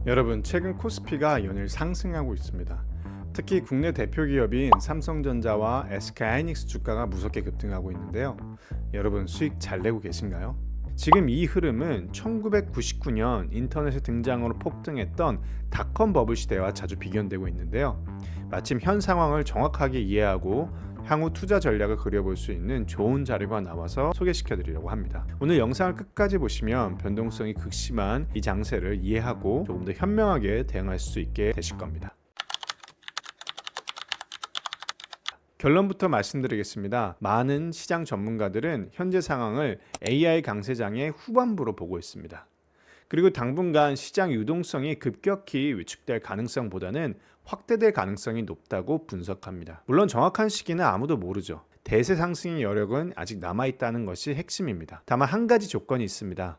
여러분, 최근 코스피가 연일 상승하고 있습니다. 특히 국내 대표 기업인 삼성전자와 SK하이닉스 주가가 무섭게 급등하고 있는데요. 여러분, 수익 잘 내고 계신가요? 지금 이 흐름은 1999년 인터넷에 등장으로 폭등했던 닷컴 버블 시대와 자주 비견되고 있는데요. 마침 현 상황을 정확하게 이해하고 향후 투자 전략을 그려볼 수 있는 좋은 자료가 나와서 소개시켜 드리려고 합니다. 오늘 영상을 끝까지 보시면 변동성이 극심한 이 장세를 이해하고 조금 더 현명하게 대응할 수 있게 되실 겁니다. 결론부터 말씀드리겠습니다. 많은 시장 전문가들은 현재 상황을 AI 강세장의 후반부로 보고 있습니다. 그리고 당분간 시장 유동성이 급격히 위축될 가능성보다는 확대될 가능성이 높다고 분석합니다. 물론 정확한 시기는 아무도 모르죠. 대세 상승의 여력은 아직 남아있다는 것이 핵심입니다. 다만 한 가지 조건이 있습니다.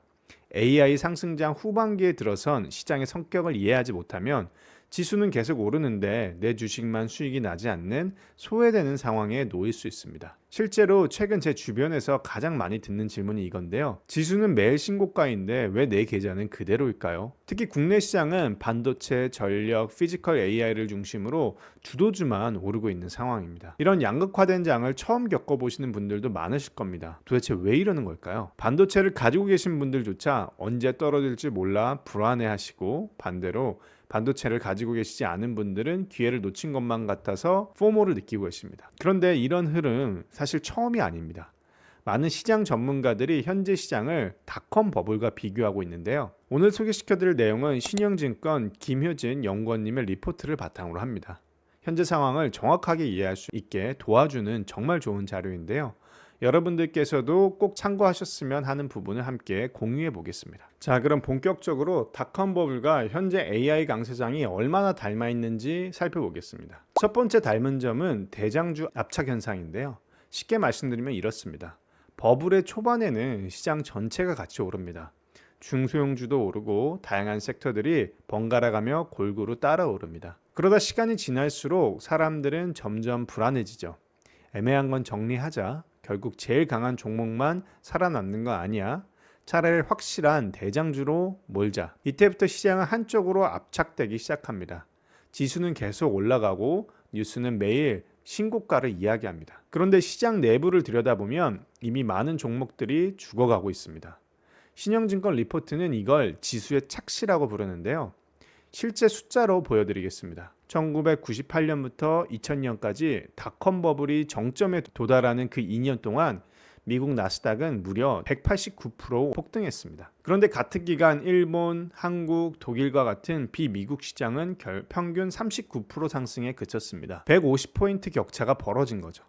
AI 상승장 후반기에 들어선 시장의 성격을 이해하지 못하면 지수는 계속 오르는데 내 주식만 수익이 나지 않는 소외되는 상황에 놓일 수 있습니다. 실제로 최근 제 주변에서 가장 많이 듣는 질문이 이건데요. 지수는 매일 신고가인데 왜 내 계좌는 그대로일까요? 특히 국내 시장은 반도체, 전력, 피지컬 AI를 중심으로 주도주만 오르고 있는 상황입니다. 이런 양극화된 장을 처음 겪어보시는 분들도 많으실 겁니다. 도대체 왜 이러는 걸까요? 반도체를 가지고 계신 분들조차 언제 떨어질지 몰라 불안해하시고, 반대로 반도체를 가지고 계시지 않은 분들은 기회를 놓친 것만 같아서 포모를 느끼고 계십니다. 그런데 이런 흐름 사실 처음이 아닙니다. 많은 시장 전문가들이 현재 시장을 닷컴 버블과 비교하고 있는데요. 오늘 소개시켜드릴 내용은 신영증권 김효진 연구원님의 리포트를 바탕으로 합니다. 현재 상황을 정확하게 이해할 수 있게 도와주는 정말 좋은 자료인데요. 여러분들께서도 꼭 참고하셨으면 하는 부분을 함께 공유해 보겠습니다. 자, 그럼 본격적으로 닷컴 버블과 현재 AI 강세장이 얼마나 닮아 있는지 살펴보겠습니다. 첫 번째 닮은 점은 대장주 압착 현상인데요. 쉽게 말씀드리면 이렇습니다. 버블의 초반에는 시장 전체가 같이 오릅니다. 중소형주도 오르고 다양한 섹터들이 번갈아가며 골고루 따라 오릅니다. 그러다 시간이 지날수록 사람들은 점점 불안해지죠. 애매한 건 정리하자. 결국 제일 강한 종목만 살아남는 거 아니야? 차라리 확실한 대장주로 몰자. 이때부터 시장은 한쪽으로 압착되기 시작합니다. 지수는 계속 올라가고 뉴스는 매일 신고가를 이야기합니다. 그런데 시장 내부를 들여다보면 이미 많은 종목들이 죽어가고 있습니다. 신영증권 리포트는 이걸 지수의 착시라고 부르는데요. 실제 숫자로 보여드리겠습니다. 1998년부터 2000년까지 닷컴 버블이 정점에 도달하는 그 2년 동안 미국 나스닥은 무려 189% 폭등했습니다. 그런데 같은 기간 일본, 한국, 독일과 같은 비미국 시장은 평균 39% 상승에 그쳤습니다. 150포인트 격차가 벌어진 거죠.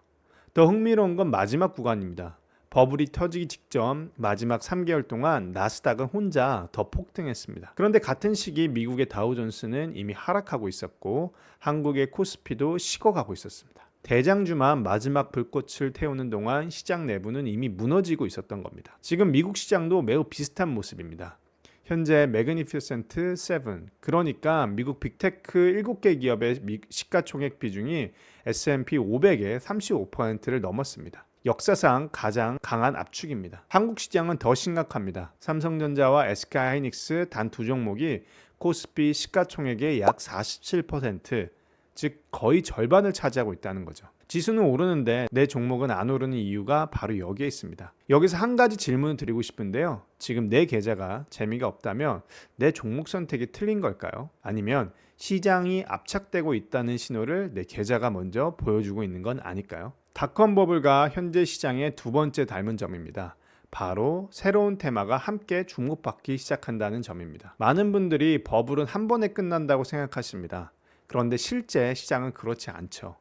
더 흥미로운 건 마지막 구간입니다. 버블이 터지기 직전 마지막 3개월 동안 나스닥은 혼자 더 폭등했습니다. 그런데 같은 시기 미국의 다우존스는 이미 하락하고 있었고 한국의 코스피도 식어가고 있었습니다. 대장주만 마지막 불꽃을 태우는 동안 시장 내부는 이미 무너지고 있었던 겁니다. 지금 미국 시장도 매우 비슷한 모습입니다. 현재 매그니피센트 7, 그러니까 미국 빅테크 7개 기업의 시가총액 비중이 S&P 500의 35%를 넘었습니다. 역사상 가장 강한 압축입니다. 한국 시장은 더 심각합니다. 삼성전자와 SK하이닉스 단 두 종목이 코스피 시가총액의 약 47%, 즉 거의 절반을 차지하고 있다는 거죠. 지수는 오르는데 내 종목은 안 오르는 이유가 바로 여기에 있습니다. 여기서 한 가지 질문을 드리고 싶은데요. 지금 내 계좌가 재미가 없다면 내 종목 선택이 틀린 걸까요? 아니면 시장이 압착되고 있다는 신호를 내 계좌가 먼저 보여주고 있는 건 아닐까요? 닷컴 버블과 현재 시장의 두 번째 닮은 점입니다. 바로 새로운 테마가 함께 주목받기 시작한다는 점입니다. 많은 분들이 버블은 한 번에 끝난다고 생각하십니다. 그런데 실제 시장은 그렇지 않죠.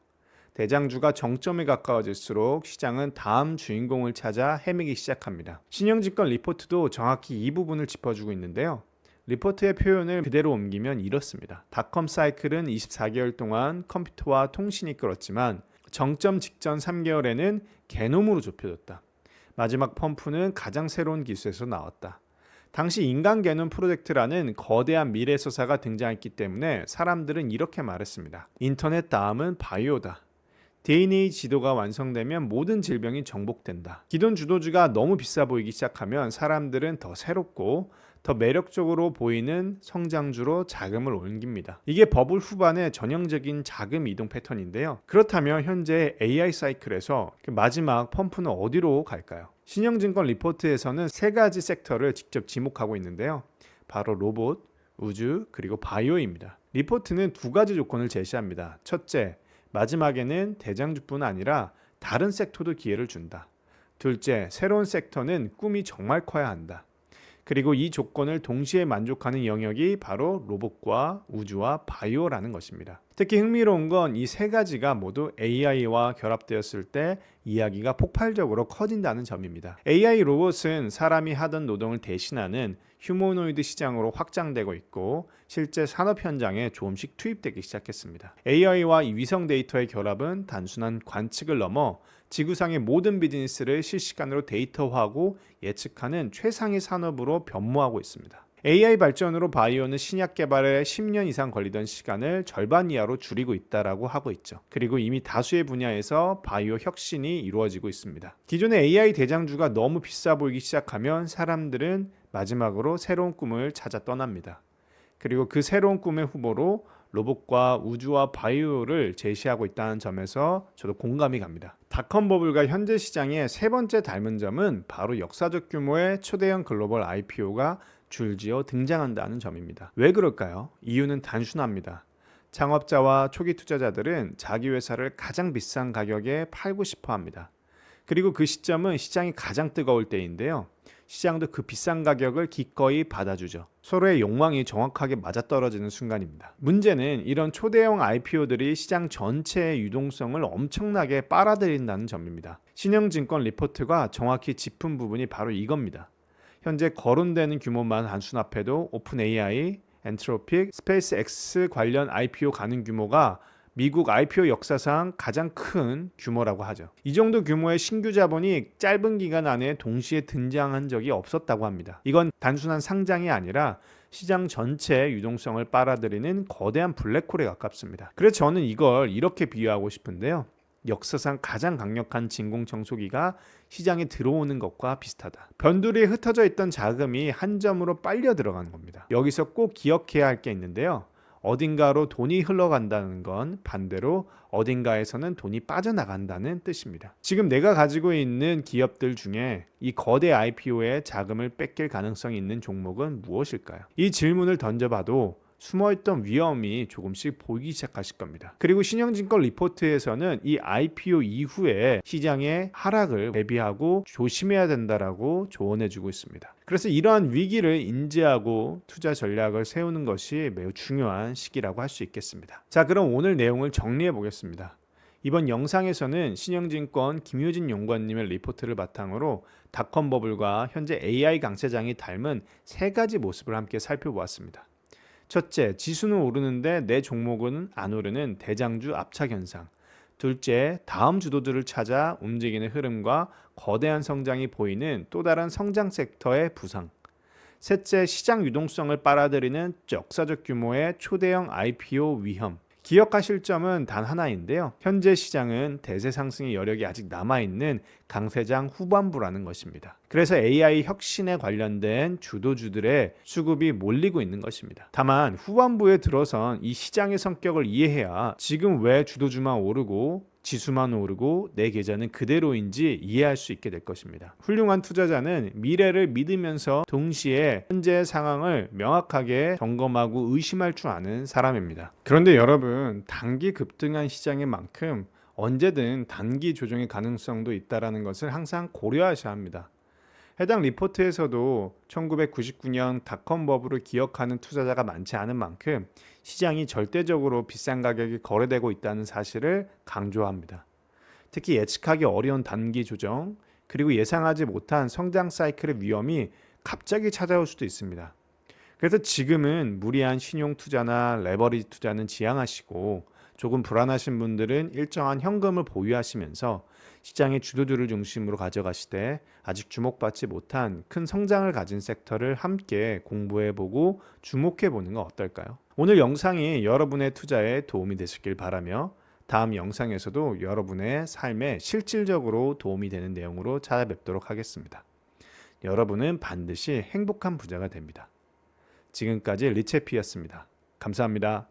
대장주가 정점에 가까워질수록 시장은 다음 주인공을 찾아 헤매기 시작합니다. 신영증권 리포트도 정확히 이 부분을 짚어주고 있는데요. 리포트의 표현을 그대로 옮기면 이렇습니다. 닷컴 사이클은 24개월 동안 컴퓨터와 통신이 끌었지만 정점 직전 3개월에는 게놈으로 좁혀졌다. 마지막 펌프는 가장 새로운 기술에서 나왔다. 당시 인간 게놈 프로젝트라는 거대한 미래서사가 등장했기 때문에 사람들은 이렇게 말했습니다. 인터넷 다음은 바이오다. DNA 지도가 완성되면 모든 질병이 정복된다. 기존 주도주가 너무 비싸 보이기 시작하면 사람들은 더 새롭고 더 매력적으로 보이는 성장주로 자금을 옮깁니다. 이게 버블 후반의 전형적인 자금 이동 패턴인데요. 그렇다면 현재 AI 사이클에서 마지막 펌프는 어디로 갈까요? 신영증권 리포트에서는 세 가지 섹터를 직접 지목하고 있는데요. 바로 로봇, 우주, 그리고 바이오입니다. 리포트는 두 가지 조건을 제시합니다. 첫째, 마지막에는 대장주뿐 아니라 다른 섹터도 기회를 준다. 둘째, 새로운 섹터는 꿈이 정말 커야 한다. 그리고 이 조건을 동시에 만족하는 영역이 바로 로봇과 우주와 바이오라는 것입니다. 특히 흥미로운 건 이 세 가지가 모두 AI와 결합되었을 때 이야기가 폭발적으로 커진다는 점입니다. AI 로봇은 사람이 하던 노동을 대신하는 휴머노이드 시장으로 확장되고 있고 실제 산업 현장에 조금씩 투입되기 시작했습니다. AI와 위성 데이터의 결합은 단순한 관측을 넘어 지구상의 모든 비즈니스를 실시간으로 데이터화하고 예측하는 최상의 산업으로 변모하고 있습니다. AI 발전으로 바이오는 신약 개발에 10년 이상 걸리던 시간을 절반 이하로 줄이고 있다라고 하고 있죠. 그리고 이미 다수의 분야에서 바이오 혁신이 이루어지고 있습니다. 기존의 AI 대장주가 너무 비싸 보이기 시작하면 사람들은 마지막으로 새로운 꿈을 찾아 떠납니다. 그리고 그 새로운 꿈의 후보로 로봇과 우주와 바이오를 제시하고 있다는 점에서 저도 공감이 갑니다. 닷컴 버블과 현재 시장의 세 번째 닮은 점은 바로 역사적 규모의 초대형 글로벌 IPO가 줄지어 등장한다는 점입니다. 왜 그럴까요? 이유는 단순합니다. 창업자와 초기 투자자들은 자기 회사를 가장 비싼 가격에 팔고 싶어 합니다. 그리고 그 시점은 시장이 가장 뜨거울 때인데요. 시장도 그 비싼 가격을 기꺼이 받아주죠. 서로의 욕망이 정확하게 맞아떨어지는 순간입니다. 문제는 이런 초대형 IPO들이 시장 전체의 유동성을 엄청나게 빨아들인다는 점입니다. 신영증권 리포트가 정확히 짚은 부분이 바로 이겁니다. 현재 거론되는 규모만 단순합해도 오픈 AI, 엔트로픽, 스페이스X 관련 IPO 가능 규모가 미국 IPO 역사상 가장 큰 규모라고 하죠. 이 정도 규모의 신규 자본이 짧은 기간 안에 동시에 등장한 적이 없었다고 합니다. 이건 단순한 상장이 아니라 시장 전체의 유동성을 빨아들이는 거대한 블랙홀에 가깝습니다. 그래서 저는 이걸 이렇게 비유하고 싶은데요. 역사상 가장 강력한 진공청소기가 시장에 들어오는 것과 비슷하다. 변두리에 흩어져 있던 자금이 한 점으로 빨려 들어가는 겁니다. 여기서 꼭 기억해야 할 게 있는데요. 어딘가로 돈이 흘러간다는 건 반대로 어딘가에서는 돈이 빠져나간다는 뜻입니다. 지금 내가 가지고 있는 기업들 중에 이 거대 IPO에 자금을 뺏길 가능성이 있는 종목은 무엇일까요? 이 질문을 던져봐도 숨어있던 위험이 조금씩 보이기 시작하실 겁니다. 그리고 신영증권 리포트에서는 이 IPO 이후에 시장의 하락을 대비하고 조심해야 된다라고 조언해주고 있습니다. 그래서 이러한 위기를 인지하고 투자 전략을 세우는 것이 매우 중요한 시기라고 할 수 있겠습니다. 자, 그럼 오늘 내용을 정리해 보겠습니다. 이번 영상에서는 신영증권 김효진 연구원님의 리포트를 바탕으로 닷컴 버블과 현재 AI 강세장이 닮은 세 가지 모습을 함께 살펴보았습니다. 첫째, 지수는 오르는데 내 종목은 안 오르는 대장주 압착 현상. 둘째, 다음 주도주를 찾아 움직이는 흐름과 거대한 성장이 보이는 또 다른 성장 섹터의 부상. 셋째, 시장 유동성을 빨아들이는 역사적 규모의 초대형 IPO 위험. 기억하실 점은 단 하나인데요. 현재 시장은 대세 상승의 여력이 아직 남아있는 강세장 후반부라는 것입니다. 그래서 AI 혁신에 관련된 주도주들의 수급이 몰리고 있는 것입니다. 다만 후반부에 들어선 이 시장의 성격을 이해해야 지금 왜 주도주만 오르고 지수만 오르고 내 계좌는 그대로인지 이해할 수 있게 될 것입니다. 훌륭한 투자자는 미래를 믿으면서 동시에 현재의 상황을 명확하게 점검하고 의심할 줄 아는 사람입니다. 그런데 여러분, 단기 급등한 시장인 만큼 언제든 단기 조정의 가능성도 있다는 것을 항상 고려하셔야 합니다. 해당 리포트에서도 1999년 닷컴 버블을 기억하는 투자자가 많지 않은 만큼 시장이 절대적으로 비싼 가격이 거래되고 있다는 사실을 강조합니다. 특히 예측하기 어려운 단기 조정, 그리고 예상하지 못한 성장 사이클의 위험이 갑자기 찾아올 수도 있습니다. 그래서 지금은 무리한 신용 투자나 레버리지 투자는 지양하시고 조금 불안하신 분들은 일정한 현금을 보유하시면서 시장의 주도주를 중심으로 가져가시되 아직 주목받지 못한 큰 성장을 가진 섹터를 함께 공부해보고 주목해보는 건 어떨까요? 오늘 영상이 여러분의 투자에 도움이 되셨길 바라며 다음 영상에서도 여러분의 삶에 실질적으로 도움이 되는 내용으로 찾아뵙도록 하겠습니다. 여러분은 반드시 행복한 부자가 됩니다. 지금까지 리체피였습니다. 감사합니다.